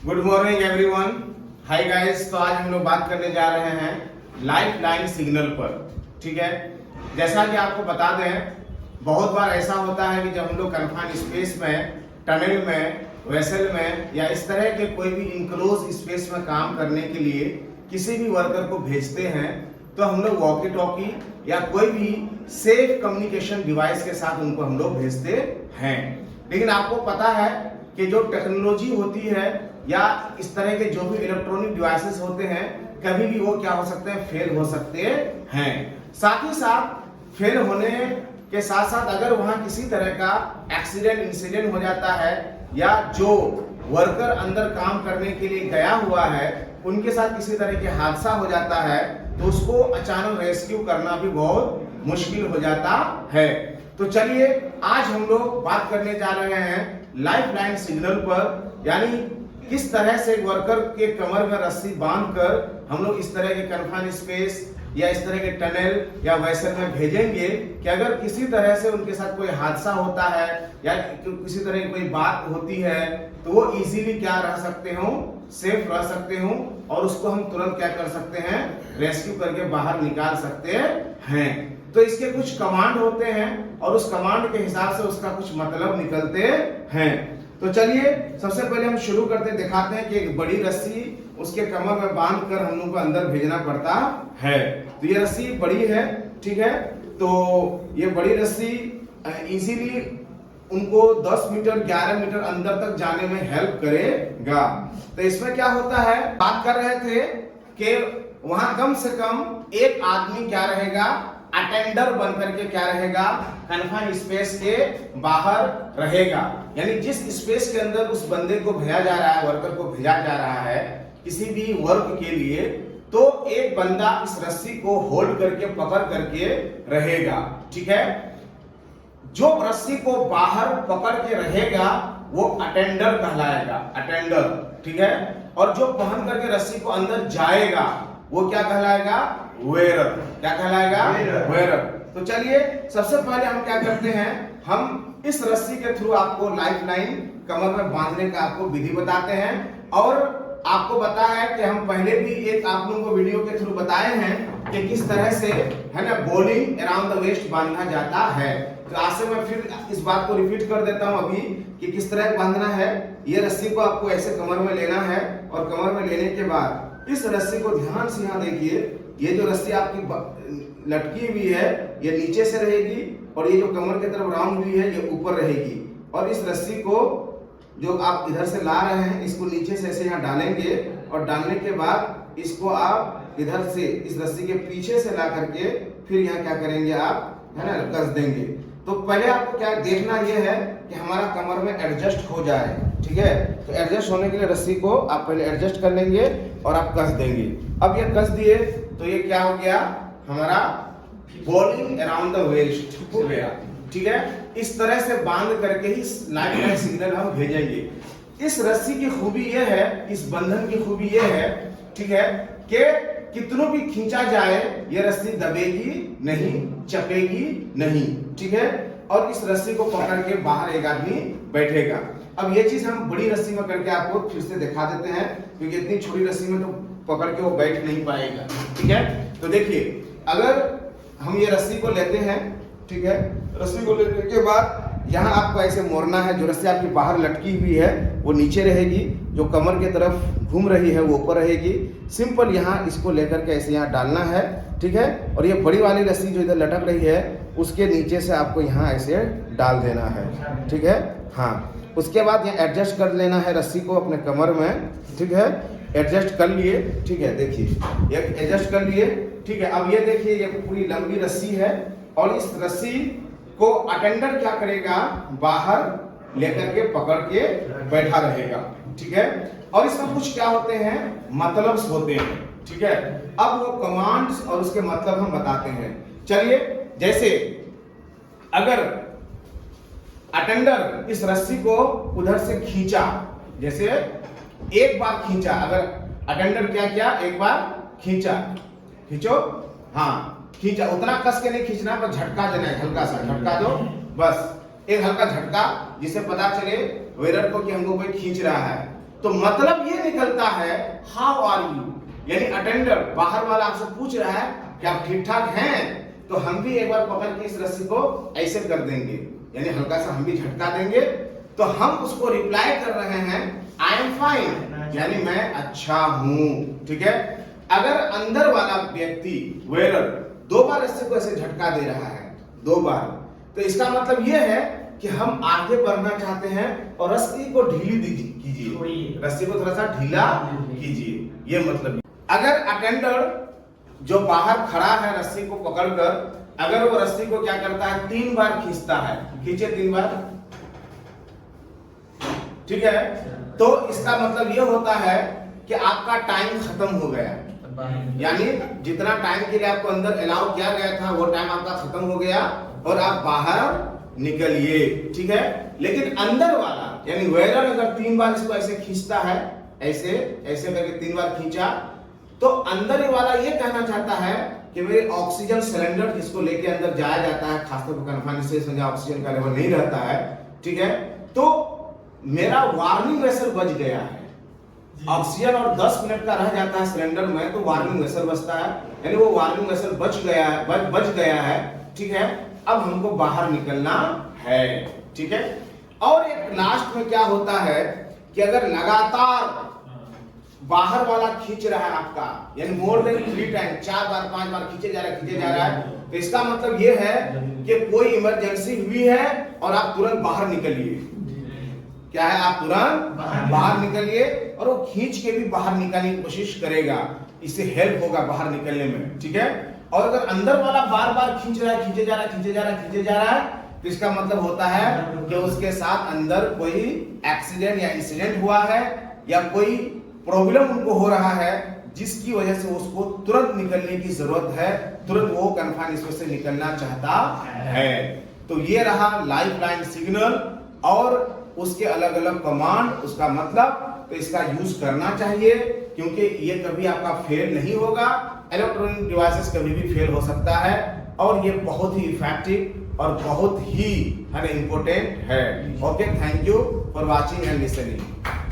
Good morning everyone. Hi guys, तो आज हम लोग बात करने जा रहे हैं लाइफ लाइन सिग्नल पर। ठीक है, जैसा कि आपको बता दें, बहुत बार ऐसा होता है कि जब हम लोग कन्फाइंड स्पेस में, टनल में, वेसल में या इस तरह के कोई भी इनक्लोज स्पेस में काम करने के लिए किसी भी वर्कर को भेजते हैं तो हम लोग वॉकी टॉकी या कोई भी सेफ कम्युनिकेशन डिवाइस के साथ उनको हम लोग भेजते हैं। लेकिन आपको पता है कि जो टेक्नोलॉजी होती है या इस तरह के जो भी इलेक्ट्रॉनिक डिवाइसेस होते हैं, कभी भी वो क्या हो सकते हैं, फेल हो सकते हैं। साथ ही साथ फेल होने के साथ साथ अगर वहां किसी तरह का एक्सीडेंट इंसिडेंट हो जाता है या जो वर्कर अंदर काम करने के लिए गया हुआ है उनके साथ किसी तरह के हादसा हो जाता है तो उसको अचानक रेस्क्यू करना भी बहुत मुश्किल हो जाता है। तो चलिए आज हम लोग बात करने जा रहे हैं लाइफ लाइन सिग्नल पर, यानी किस तरह से वर्कर के कमर में रस्सी बांधकर हम लोग इस तरह के कन्फाइंड स्पेस या इस तरह के टनल या वेसल में भेजेंगे कि अगर किसी तरह से उनके साथ कोई हादसा होता है या किसी तरह की कोई बात होती है तो वो इजीली क्या रह सकते हो, सेफ रह सकते हो और उसको हम तुरंत क्या कर सकते हैं, रेस्क्यू करके बाहर निकाल सकते हैं। तो इसके कुछ कमांड होते हैं और उस कमांड के हिसाब से उसका कुछ मतलब निकलते हैं। तो चलिए सबसे पहले हम शुरू करते दिखाते हैं कि एक बड़ी रस्सी उसके कमर में बांधकर हम लोग को अंदर भेजना पड़ता है। तो ये रस्सी बड़ी है, ठीक है। तो ये बड़ी रस्सी इजीली उनको 10 मीटर 11 मीटर अंदर तक जाने में हेल्प करेगा। तो इसमें क्या होता है, बात कर रहे थे कि वहां कम से कम एक आदमी क्या रहेगा, अटेंडर बनकर के क्या रहेगा, कन्फाइंड स्पेस के बाहर रहेगा। यानी जिस स्पेस के अंदर उस बंदे को भेजा जा रहा है, वर्कर को भेजा जा रहा है किसी भी वर्क के लिए, तो एक बंदा इस रस्सी को होल्ड करके पकड़ करके रहेगा। ठीक है, जो रस्सी को बाहर पकड़ के रहेगा वो अटेंडर कहलाएगा, अटेंडर। ठीक है, और जो पहन करके रस्सी को अंदर जाएगा वो क्या कहलाएगा, वेयर। क्या कहलाएगा, वेयर। तो चलिए सबसे पहले हम क्या करते हैं, हम इस रस्सी के थ्रू आपको लाइफ लाइन कमर में बांधने का आपको विधि बताते हैं। और आपको पता है कि हम पहले भी एक आप लोगों को वीडियो के थ्रू बताए हैं कि किस तरह से है ना बॉलिंग अराउंड द वेस्ट बांधना जाता है। तो आज से मैं फिर इस बात को रिपीट कर देता हूं अभी कि किस तरह बांधना है। ये रस्सी को आपको ऐसे कमर में लेना है और कमर में लेने के बाद इस रस्सी को ध्यान से यहाँ देखिए, ये जो रस्सी आपकी लटकी हुई है ये नीचे से रहेगी और ये जो कमर की तरफ राउंड हुई है ये ऊपर रहेगी। और इस रस्सी को जो आप इधर से ला रहे हैं इसको नीचे से ऐसे यहाँ डालेंगे और डालने के बाद इसको आप इधर से इस रस्सी के पीछे से ला करके फिर यहाँ क्या करेंगे आप, है ना, कस देंगे। तो पहले आपको क्या देखना ये है कि हमारा कमर में एडजस्ट हो जाए। ठीक है, तो एडजस्ट होने के लिए रस्सी को आप पहले एडजस्ट कर लेंगे और आप कस देंगे। अब ये कस दिए तो ये क्या हो गया, हमारा बॉलिंग अराउंड द वेस्ट हो गया। ठीक है, इस तरह से बांध करके ही लाइफ लाइन सिग्नल हम भेजेंगे। इस रस्सी की खूबी ये है, इस बंधन की खूबी ये है, ठीक है, कि कितनों भी खींचा जाए ये रस्सी दबेगी नहीं, चपेगी नहीं। ठीक है, और इस रस्सी को पकड़ के बाहर एक आदमी बैठेगा। अब ये चीज हम बड़ी रस्सी में करके आपको फिर से दिखा देते हैं क्योंकि इतनी छोटी रस्सी में तो पकड़ के वो बैठ नहीं पाएगा। ठीक है, तो देखिए अगर हम ये रस्सी को लेते हैं, ठीक है, रस्सी को लेने के बाद यहाँ आपको ऐसे मोड़ना है। जो रस्सी आपकी बाहर लटकी हुई है वो नीचे रहेगी, जो कमर की तरफ घूम रही है वो ऊपर रहेगी। सिंपल यहाँ इसको लेकर के ऐसे यहाँ डालना है। ठीक है, और ये बड़ी वाली रस्सी जो इधर लटक रही है उसके नीचे से आपको यहाँ ऐसे डाल देना है। ठीक है, हाँ, उसके बाद यहाँ एडजस्ट कर लेना है रस्सी को अपने कमर में। ठीक है, एडजस्ट कर लिए। ठीक है, देखिए ये एडजस्ट कर लिए। ठीक है, अब ये देखिए ये पूरी लंबी रस्सी है और इस रस्सी को अटेंडर क्या करेगा, बाहर लेकर के पकड़ के बैठा रहेगा। ठीक है, और इसमें कुछ क्या होते हैं, मतलब्स होते हैं। ठीक है, अब वो कमांड्स और उसके मतलब हम बताते हैं। चलिए, जैसे अगर अटेंडर इस रस्सी को उधर से खींचा, जैसे एक बार खींचा, अगर अटेंडर क्या किया, एक बार खींचा, खींचो, हाँ खींचा, उतना कस के नहीं खींचना पर झटका देना है, हल्का सा झटका दो, बस एक हल्का झटका जिससे पता चले वेयर को कि हमको कोई खींच रहा है। तो मतलब ये निकलता है हाउ आर यू, यानी अटेंडर बाहर वाला आपसे पूछ रहा है कि आप ठीक ठाक हैं, तो हम भी एक बार पकड़ के इस रस्सी को ऐसे कर देंगे, यानी हल्का सा हम भी झटका देंगे, तो हम उसको रिप्लाई कर रहे हैं आई एम फाइन, यानी मैं अच्छा हूं। ठीक है, अगर अंदर वाला व्यक्ति वेयर 2 बार रस्सी को ऐसे झटका दे रहा है 2 बार, तो इसका मतलब यह है कि हम आगे बढ़ना चाहते हैं और रस्सी को ढीली कीजिए, रस्सी को थोड़ा सा ढीला कीजिए, ये मतलब। अगर अटेंडर जो बाहर खड़ा है रस्सी को पकड़कर, अगर वो रस्सी को क्या करता है 3 बार खींचता है, खींचे 3 बार, ठीक है, तो इसका मतलब ये होता है कि आपका टाइम खत्म हो गया, यानी जितना टाइम के लिए आपको अंदर अलाउ किया गया था वो टाइम आपका खत्म हो गया और आप बाहर निकलिए। ठीक है, लेकिन अंदर वाला यानी वेयर अगर 3 बार इसको ऐसे खींचता है, ऐसे ऐसे करके 3 बार खींचा, तो अंदर वाला ये कहना चाहता है कि मेरे ऑक्सीजन सिलेंडर जिसको लेके अंदर जाया जाता है, खासतौर पर कन्फाइंड स्पेस में ऑक्सीजन का लेवल नहीं रहता है, ठीक है, तो मेरा वार्निंग वेसल बच गया है। ऑक्सीजन और 10 मिनट का रह जाता है सिलेंडर में, तो वार्निंग वेसल बचता है, यानी वो वार्निंग वेसल बच गया है। ठीक है, अब हमको बाहर निकलना है। ठीक है, और एक लास्ट में क्या होता है कि अगर लगातार बाहर वाला खींच रहा है आपका, यानी मोर देन 3 टाइम 4 बार 5 बार खींचे जा रहा है, तो इसका मतलब ये है कि कोई इमरजेंसी हुई है और आप तुरंत बाहर निकलिए। क्या है, आप तुरंत बाहर निकलिए, और वो खींच के भी बाहर निकालने की कोशिश करेगा, इससे हेल्प होगा बाहर निकलने में। ठीक है, और अगर अंदर वाला बार बार खींच रहा है, खींचे जा रहा है, तो इसका मतलब होता है कि उसके साथ अंदर कोई एक्सीडेंट या इंसिडेंट हुआ है या कोई प्रॉब्लम उनको हो रहा है, जिसकी वजह से उसको तुरंत निकलने की जरूरत है, तुरंत वो कन्फाइंड स्पेस से निकलना चाहता है। तो ये रहा लाइफ लाइन सिग्नल और उसके अलग अलग कमांड, उसका मतलब, तो इसका यूज करना चाहिए, क्योंकि ये कभी आपका फेल नहीं होगा। इलेक्ट्रॉनिक डिवाइसेस कभी भी फेल हो सकता है, और ये बहुत ही इफेक्टिव और बहुत ही इंपॉर्टेंट है। Okay, thank you for watching and listening.